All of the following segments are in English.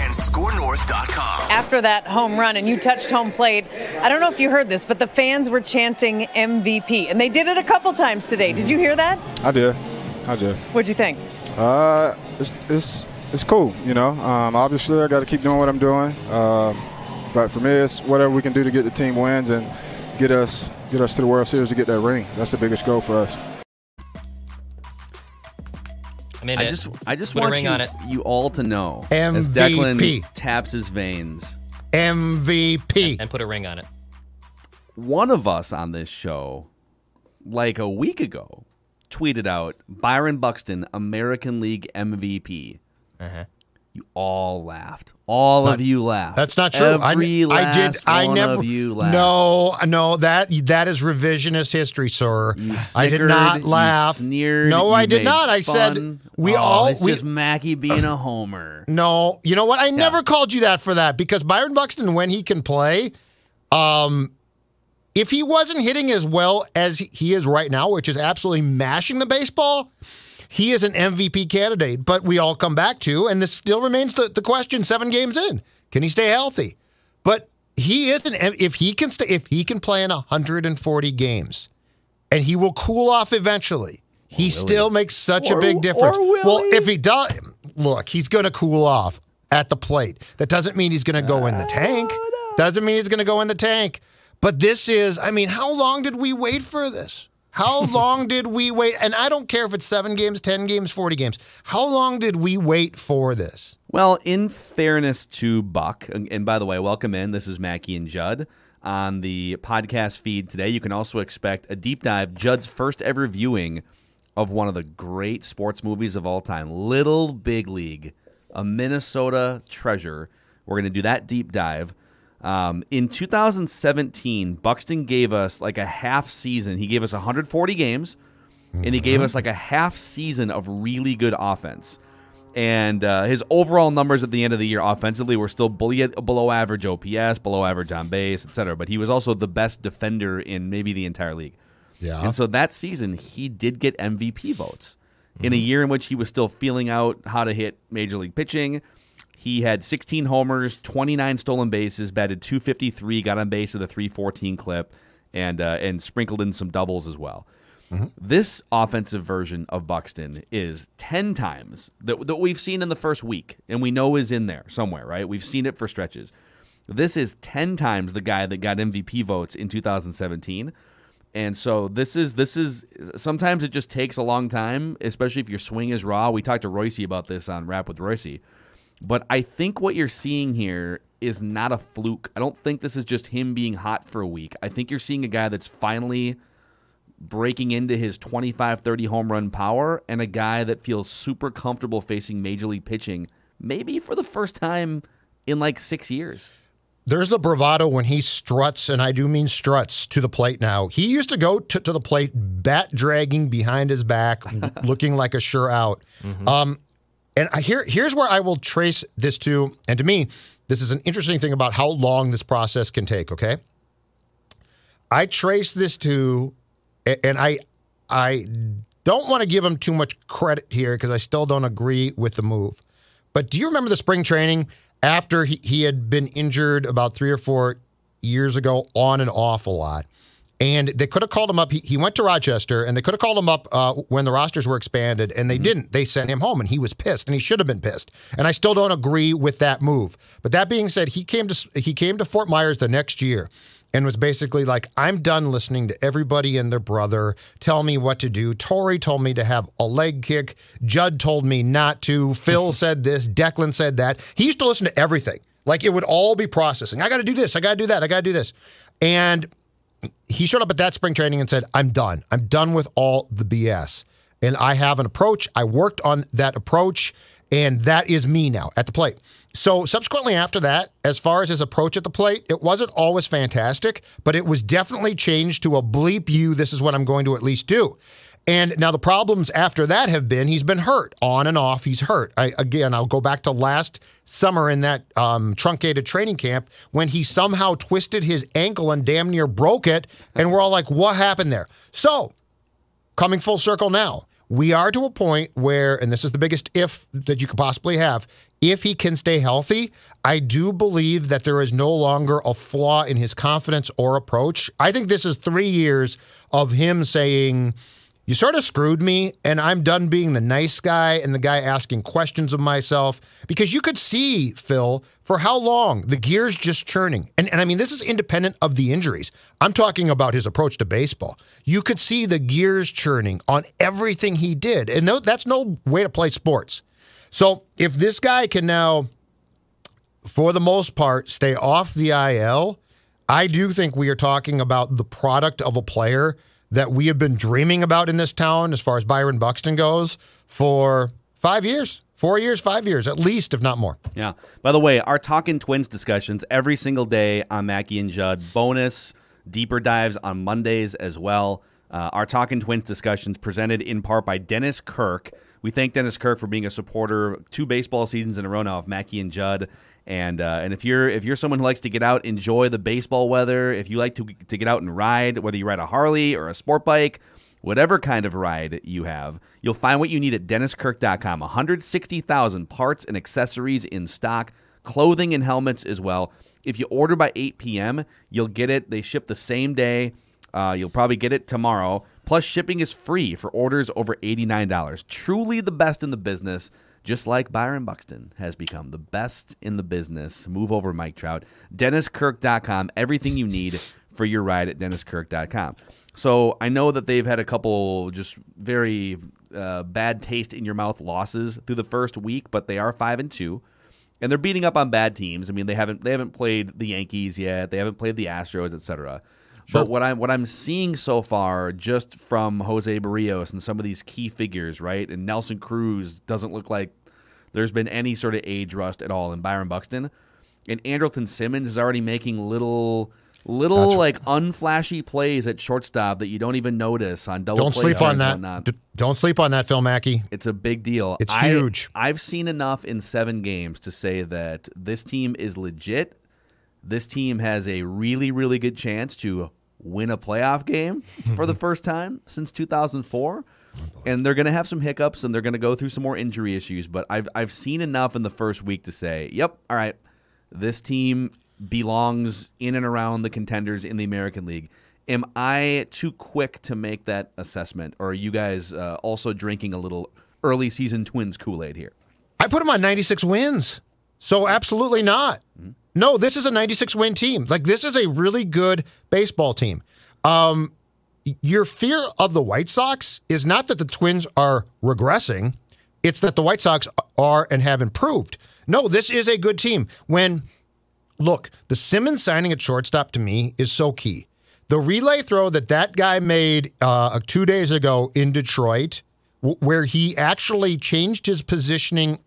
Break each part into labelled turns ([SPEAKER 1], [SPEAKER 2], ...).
[SPEAKER 1] and SKORNorth.com.
[SPEAKER 2] After that home run and you touched home plate, I don't know if you heard this, but the fans were chanting MVP, and they did it a couple times today. Did you hear that?
[SPEAKER 3] I did.
[SPEAKER 2] What'd you think?
[SPEAKER 3] It's cool, you know. Obviously, I got to keep doing what I'm doing. But for me, it's whatever we can do to get the team wins and get us to the World Series to get that ring. That's the biggest goal for us.
[SPEAKER 4] I just want you all to know,
[SPEAKER 5] MVP.
[SPEAKER 4] as Declan taps his veins,
[SPEAKER 5] MVP,
[SPEAKER 6] and put a ring on it.
[SPEAKER 4] One of us on this show, like a week ago, tweeted out Byron Buxton, American League MVP. You all laughed. All of you laughed.
[SPEAKER 5] That's not true.
[SPEAKER 4] Every last one of you laughed.
[SPEAKER 5] No, that is revisionist history, sir.
[SPEAKER 4] You snickered,
[SPEAKER 5] I did not laugh.
[SPEAKER 4] You sneered.
[SPEAKER 5] No,
[SPEAKER 4] you
[SPEAKER 5] I did
[SPEAKER 4] made
[SPEAKER 5] not. I
[SPEAKER 4] fun.
[SPEAKER 5] said
[SPEAKER 4] It's just Mackey being a homer.
[SPEAKER 5] No, you know what? I never called you that for that, because Byron Buxton, when he can play, if he wasn't hitting as well as he is right now, which is absolutely mashing the baseball, he is an MVP candidate. But we all come back to, and this still remains the question 7 games in, can he stay healthy? But he is if he can play in 140 games, and he will cool off eventually. He still makes such a big difference. Well, if he does, look, he's going to cool off at the plate. That doesn't mean he's going to go in the tank. Doesn't mean he's going to go in the tank. But this is, how long did we wait for this? How long did we wait? And I don't care if it's 7 games, 10 games, 40 games. How long did we wait for this?
[SPEAKER 4] Well, in fairness to Buck, and by the way, welcome in. This is Mackey and Judd on the podcast feed today. You can also expect a deep dive, Judd's first ever viewing of one of the great sports movies of all time, Little Big League, a Minnesota treasure. We're going to do that deep dive. In 2017, Buxton gave us like a half season. He gave us 140 games, and he gave us like a half season of really good offense. And his overall numbers at the end of the year offensively were still below average OPS, below average on base, etc. But he was also the best defender in maybe the entire league.
[SPEAKER 5] Yeah.
[SPEAKER 4] And so that season, he did get MVP votes. In a year in which he was still feeling out how to hit major league pitching. He had 16 homers, 29 stolen bases, batted .253, got on base at a .314 clip, and sprinkled in some doubles as well. This offensive version of Buxton is 10 times that we've seen in the first week, and we know is in there somewhere, right? We've seen it for stretches. This is 10 times the guy that got MVP votes in 2017. And so this is sometimes it just takes a long time, especially if your swing is raw. We talked to Royce about this on Rap with Royce. But I think what you're seeing here is not a fluke. I don't think this is just him being hot for a week. I think you're seeing a guy that's finally breaking into his 25, 30 home run power, and a guy that feels super comfortable facing major league pitching, maybe for the first time in like 6 years.
[SPEAKER 5] There's a bravado when he struts, and I do mean struts, to the plate now. He used to go to the plate, bat dragging behind his back, looking like a sure out. And here's where I will trace this to, and to me, this is an interesting thing about how long this process can take, okay? I trace this to, and I don't want to give him too much credit here because I still don't agree with the move. But do you remember the spring training after he had been injured about 3 or 4 years ago on and off a lot? And they could have called him up. He went to Rochester, and they could have called him up when the rosters were expanded, and they didn't. They sent him home, and he was pissed, and he should have been pissed. And I still don't agree with that move. But that being said, he came to Fort Myers the next year and was basically like, I'm done listening to everybody and their brother tell me what to do. Torrey told me to have a leg kick. Judd told me not to. Phil said this. Declan said that. He used to listen to everything. Like, it would all be processing. I got to do this. I got to do that. I got to do this. And he showed up at that spring training and said, I'm done. I'm done with all the BS. And I have an approach. I worked on that approach, and that is me now at the plate. So subsequently after that, as far as his approach at the plate, it wasn't always fantastic, but it was definitely changed to a bleep you, this is what I'm going to at least do. And now the problems after that have been he's been hurt. On and off, he's hurt. I'll go back to last summer in that truncated training camp when he somehow twisted his ankle and damn near broke it, and we're all like, what happened there? So, coming full circle now, we are to a point where, and this is the biggest if that you could possibly have, if he can stay healthy, I do believe that there is no longer a flaw in his confidence or approach. I think this is 3 years of him saying, you sort of screwed me, and I'm done being the nice guy and the guy asking questions of myself. Because you could see, Phil, for how long the gears just churning. And I mean, this is independent of the injuries. I'm talking about his approach to baseball. You could see the gears churning on everything he did. And that's no way to play sports. So if this guy can now, for the most part, stay off the IL, I do think we are talking about the product of a player that we have been dreaming about in this town, as far as Byron Buxton goes, for 5 years, 4 years, 5 years, at least, if not more.
[SPEAKER 4] Yeah. By the way, our Talkin' Twins discussions every single day on Mackie and Judd. Bonus deeper dives on Mondays as well. Our Talkin' Twins discussions presented in part by Dennis Kirk. We thank Dennis Kirk for being a supporter 2 baseball seasons in a row now of Mackie and Judd. And if you're someone who likes to get out, enjoy the baseball weather, if you like to get out and ride, whether you ride a Harley or a sport bike, whatever kind of ride you have, you'll find what you need at DennisKirk.com. 160,000 parts and accessories in stock, clothing and helmets as well. If you order by 8 p.m., you'll get it. They ship the same day. You'll probably get it tomorrow. Plus, shipping is free for orders over $89. Truly the best in the business. Just like Byron Buxton has become the best in the business. Move over, Mike Trout. DennisKirk.com. Everything you need for your ride at DennisKirk.com. So I know that they've had a couple just very bad taste in your mouth losses through the first week, but they are 5-2, and they're beating up on bad teams. I mean, they haven't played the Yankees yet. They haven't played the Astros, etc. Sure. But what I'm seeing so far, just from Jose Barrios and some of these key figures, right? And Nelson Cruz doesn't look like there's been any sort of age rust at all in Byron Buxton. And Andrelton Simmons is already making little like unflashy plays at shortstop that you don't even notice on double
[SPEAKER 5] Don't
[SPEAKER 4] play.
[SPEAKER 5] Sleep on that. Don't sleep on that, Phil Mackey.
[SPEAKER 4] It's a big deal.
[SPEAKER 5] It's huge.
[SPEAKER 4] I've seen enough in 7 games to say that this team is legit. This team has a really, really good chance to win a playoff game for the first time since 2004. And they're going to have some hiccups, and they're going to go through some more injury issues. But I've seen enough in the first week to say, yep, all right, this team belongs in and around the contenders in the American League. Am I too quick to make that assessment, or are you guys also drinking a little early season Twins Kool-Aid here?
[SPEAKER 5] I put them on 96 wins, so absolutely not. Mm-hmm. No, this is a 96-win team. Like, this is a really good baseball team. Your fear of the White Sox is not that the Twins are regressing. It's that the White Sox are and have improved. No, this is a good team. Look, the Simmons signing at shortstop to me is so key. The relay throw that guy made 2 days ago in Detroit, where he actually changed his positioning,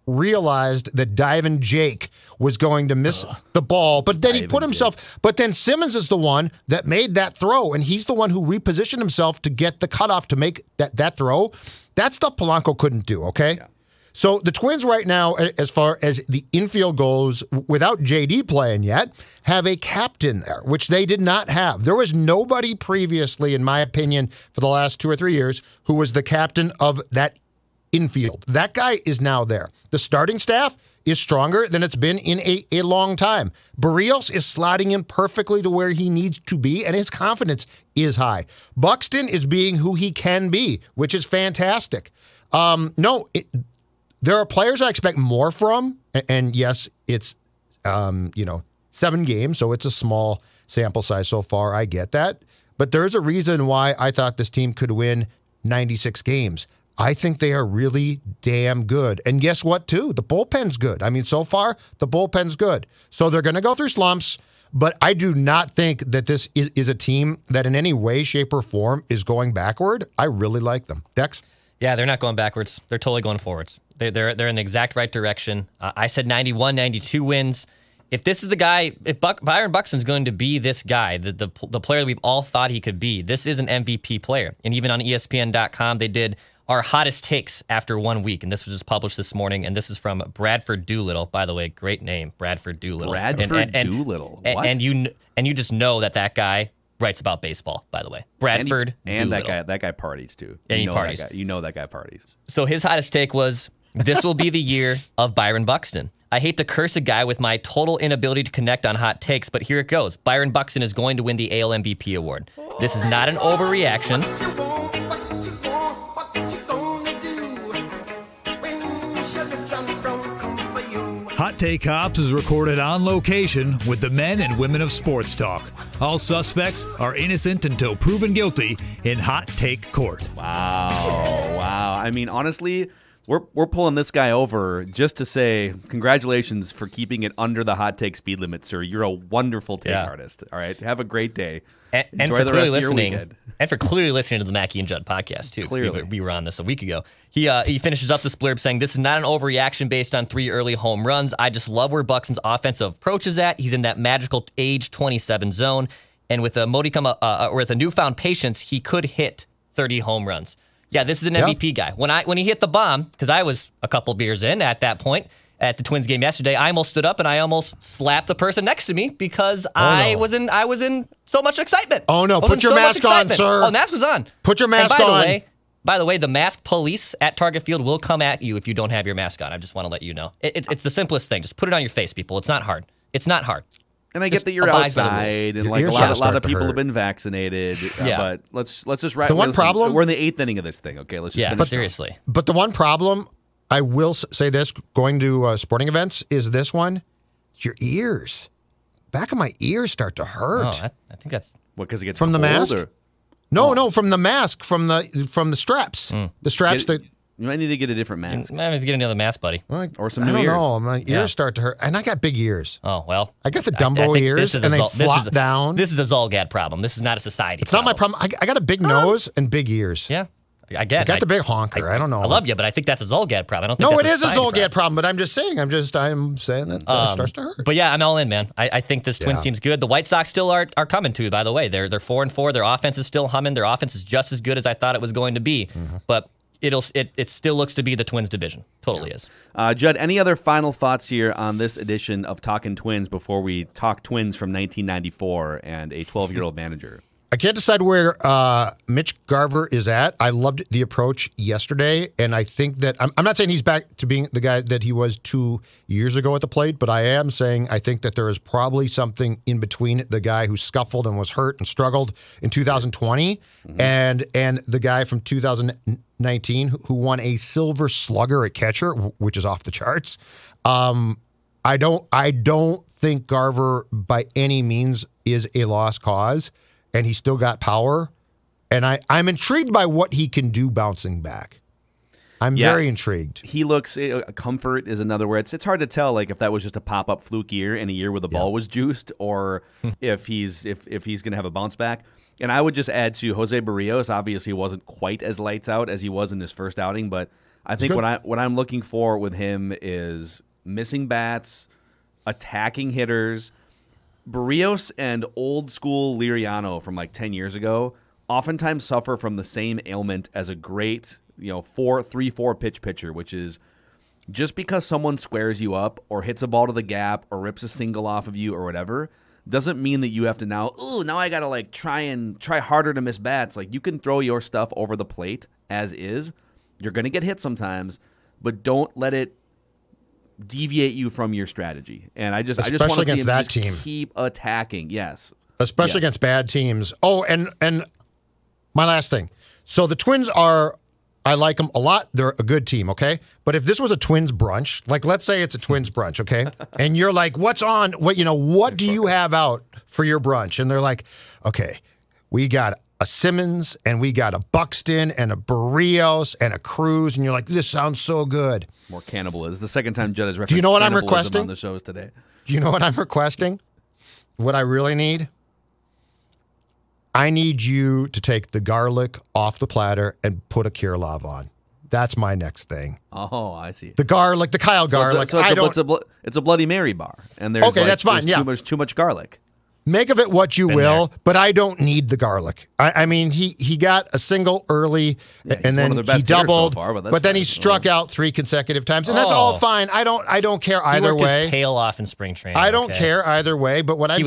[SPEAKER 5] realized that Divin' Jake was going to miss the ball, but then he put himself, but then Simmons is the one that made that throw, and he's the one who repositioned himself to get the cutoff to make that throw. That stuff Polanco couldn't do, okay? Yeah. So the Twins right now, as far as the infield goes, without JD playing yet, have a captain there, which they did not have. There was nobody previously, in my opinion, for the last 2 or 3 years, who was the captain of that infield. That guy is now there. The starting staff is stronger than it's been in a long time. Barrios is slotting in perfectly to where he needs to be, and his confidence is high. Buxton is being who he can be, which is fantastic. There are players I expect more from, and yes, it's 7 games, so it's a small sample size so far. I get that. But there's a reason why I thought this team could win 96 games. I think they are really damn good. And guess what, too? The bullpen's good. I mean, so far, the bullpen's good. So they're going to go through slumps, but I do not think that this is a team that in any way, shape, or form is going backward. I really like them. Dex?
[SPEAKER 6] Yeah, they're not going backwards. They're totally going forwards. They're in the exact right direction. I said 91, 92 wins. If this is the guy, if Byron Buxton's going to be this guy, the player that we've all thought he could be, this is an MVP player. And even on ESPN.com, they did our hottest takes after 1 week, and this was just published this morning, and this is from Bradford Doolittle. By the way, great name, Bradford Doolittle.
[SPEAKER 4] Doolittle. What?
[SPEAKER 6] And you just know that guy writes about baseball, by the way. Bradford
[SPEAKER 4] and
[SPEAKER 6] Doolittle.
[SPEAKER 4] that guy parties too.
[SPEAKER 6] And he parties.
[SPEAKER 4] You know that guy parties.
[SPEAKER 6] So his hottest take was This will be the year of Byron Buxton. I hate to curse a guy with my total inability to connect on hot takes, but here it goes. Byron Buxton is going to win the AL MVP award. This is not an overreaction.
[SPEAKER 7] Hot Take Cops is recorded on location with the men and women of sports talk. All suspects are innocent until proven guilty in Hot Take Court.
[SPEAKER 4] Wow. I mean, honestly, we're pulling this guy over just to say congratulations for keeping it under the hot take speed limit, sir. You're a wonderful take artist. All right, have a great day.
[SPEAKER 6] And
[SPEAKER 4] for the rest of your weekend.
[SPEAKER 6] And for clearly listening to the Mackey and Judd podcast, too.
[SPEAKER 4] Clearly.
[SPEAKER 6] We were on this a week ago. He finishes up this blurb saying, this is not an overreaction based on 3 early home runs. I just love where Buxton's offensive approach is at. He's in that magical age 27 zone. And with a modicum, with a newfound patience, he could hit 30 home runs. Yeah, this is an MVP guy. When he hit the bomb, because I was a couple beers in at that point, at the Twins game yesterday, I almost stood up and I almost slapped the person next to me because I was in so much excitement.
[SPEAKER 5] Oh no! Put your mask on, sir.
[SPEAKER 6] Oh, the mask was on.
[SPEAKER 5] Put your mask on.
[SPEAKER 6] By the way, the mask police at Target Field will come at you if you don't have your mask on. I just want to let you know. It's the simplest thing. Just put it on your face, people. It's not hard. It's not hard.
[SPEAKER 4] And I get that you're outside, and like a lot of people have been vaccinated. But let's just wrap.
[SPEAKER 5] The one problem,
[SPEAKER 4] we're in the 8th inning of this thing. Okay, let's just finish.
[SPEAKER 6] But seriously.
[SPEAKER 5] But the one problem, I will say this: going to sporting events is this one. Your ears, back of my ears start to hurt.
[SPEAKER 6] Oh, I think that's
[SPEAKER 4] because it gets
[SPEAKER 5] from
[SPEAKER 4] cold,
[SPEAKER 5] the mask.
[SPEAKER 4] Or?
[SPEAKER 5] No, from the mask, from the straps. The straps that.
[SPEAKER 4] You might need to get a different mask.
[SPEAKER 6] I have to get another mask, buddy.
[SPEAKER 4] Or some new ears.
[SPEAKER 5] I don't know. My ears start to hurt. And I got big ears.
[SPEAKER 6] Oh, well.
[SPEAKER 5] I got the Dumbo ears, and they flop down.
[SPEAKER 6] This is a Zolgad problem. This is not a society
[SPEAKER 5] It's not my problem. I got a big nose and big ears.
[SPEAKER 6] Yeah. I
[SPEAKER 5] got the big honker. I don't know.
[SPEAKER 6] I love you, but I think that's a Zolgad problem. I don't think
[SPEAKER 5] no,
[SPEAKER 6] that's
[SPEAKER 5] it is a Zolgad problem, but I'm just saying. I'm saying that it starts to hurt.
[SPEAKER 6] But yeah, I'm all in, man. I think this Twins team's good. The White Sox still are coming too, by the way. They're 4-4. Their offense is still humming. Their offense is just as good as I thought it was going to be. But it still looks to be the Twins division. Totally is.
[SPEAKER 4] Judd, any other final thoughts here on this edition of Talkin' Twins before we talk Twins from 1994 and a 12-year-old manager?
[SPEAKER 5] I can't decide where Mitch Garver is at. I loved the approach yesterday, and I think that I'm not saying he's back to being the guy that he was 2 years ago at the plate, but I am saying I think that there is probably something in between the guy who scuffled and was hurt and struggled in 2020 and the guy from 2019 who won a Silver Slugger at catcher, which is off the charts. I don't think Garver by any means is a lost cause. And he's still got power. And I'm intrigued by what he can do bouncing back. I'm very intrigued.
[SPEAKER 4] He looks, comfort is another word. It's hard to tell like if that was just a pop-up fluke year in a year where the ball was juiced or if he's going to have a bounce back. And I would just add to Jose Barrios. Obviously wasn't quite as lights out as he was in his first outing. But I think what I'm looking for with him is missing bats, attacking hitters. Barrios and old school Liriano from like 10 years ago oftentimes suffer from the same ailment as a great, 3-4 pitch pitcher, which is just because someone squares you up or hits a ball to the gap or rips a single off of you or whatever doesn't mean that you have to now I got to like try harder to miss bats. Like you can throw your stuff over the plate as is. You're going to get hit sometimes, but don't let it deviate you from your strategy. And I just want to see him that team keep attacking. Yes.
[SPEAKER 5] Especially against bad teams. Oh, and my last thing. So the Twins I like them a lot. They're a good team, okay? But if this was a Twins brunch, like let's say it's a Twins brunch, okay? And you're like, what's on? What do you have out for your brunch? And they're like, okay, we got a Simmons and we got a Buxton and a Barrios and a Cruz, and you're like, this sounds so good.
[SPEAKER 4] More cannibalism. The second time Judd has referenced
[SPEAKER 5] Do you know what I'm requesting
[SPEAKER 4] on the shows today?
[SPEAKER 5] Do you know what I'm requesting? What I really need? I need you to take the garlic off the platter and put a Kirlov on. That's my next thing.
[SPEAKER 4] Oh, I see.
[SPEAKER 5] The garlic, the Kyle garlic.
[SPEAKER 4] It's a Bloody Mary bar, and there's
[SPEAKER 5] that's fine.
[SPEAKER 4] There's too much garlic.
[SPEAKER 5] Make of it what you will, but I don't need the garlic. I mean, he got a single early, and then he doubled,
[SPEAKER 4] so far,
[SPEAKER 5] but then he struck out 3 consecutive times, and that's all fine. I don't care either way.
[SPEAKER 6] He worked his tail off in spring training.
[SPEAKER 5] I don't care either way. But what I'm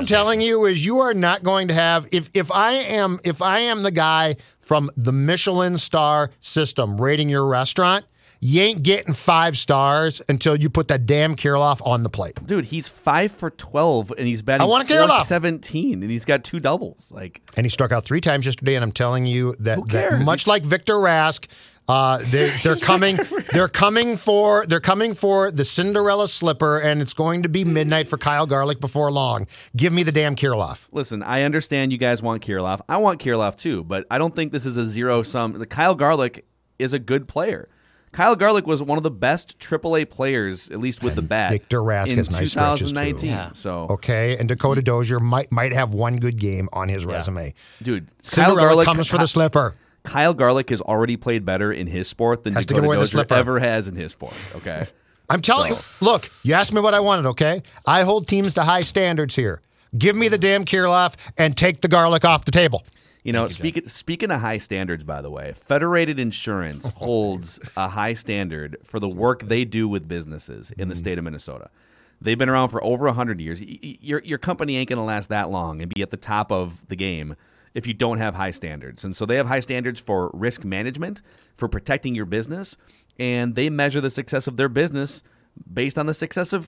[SPEAKER 5] telling you, is you are not going to have if I am the guy from the Michelin star system rating your restaurant, you ain't getting 5 stars until you put that damn Kirilloff on the plate.
[SPEAKER 4] Dude, he's 5 for 12, and he's batting .417, and he's got 2 doubles.
[SPEAKER 5] And he struck out 3 times yesterday, and I'm telling you that much like Victor Rask, they're coming. They're coming for the Cinderella slipper, and it's going to be midnight for Kyle Garlick before long. Give me the damn Kirilloff.
[SPEAKER 4] Listen, I understand you guys want Kirilloff. I want Kirilloff too, but I don't think this is a zero-sum. Kyle Garlick is a good player. Kyle Garlick was one of the best AAA players, at least with the bat.
[SPEAKER 5] Victor Rask has nice
[SPEAKER 4] 2019.
[SPEAKER 5] Yeah.
[SPEAKER 4] So
[SPEAKER 5] okay, and Dakota Dozier might have one good game on his resume.
[SPEAKER 4] Dude,
[SPEAKER 5] Kyle Garlick comes for the slipper.
[SPEAKER 4] Kyle Garlick has already played better in his sport than Dakota Dozier ever has in his sport. Okay,
[SPEAKER 5] I'm telling you. Look, you asked me what I wanted. Okay, I hold teams to high standards here. Give me the damn Kirilloff and take the Garlick off the table.
[SPEAKER 4] You know, speaking of high standards, by the way, Federated Insurance holds a high standard for the work they do with businesses in the state of Minnesota. They've been around for over 100 years. Your company ain't going to last that long and be at the top of the game if you don't have high standards. And so they have high standards for risk management, for protecting your business, and they measure the success of their business based on the success of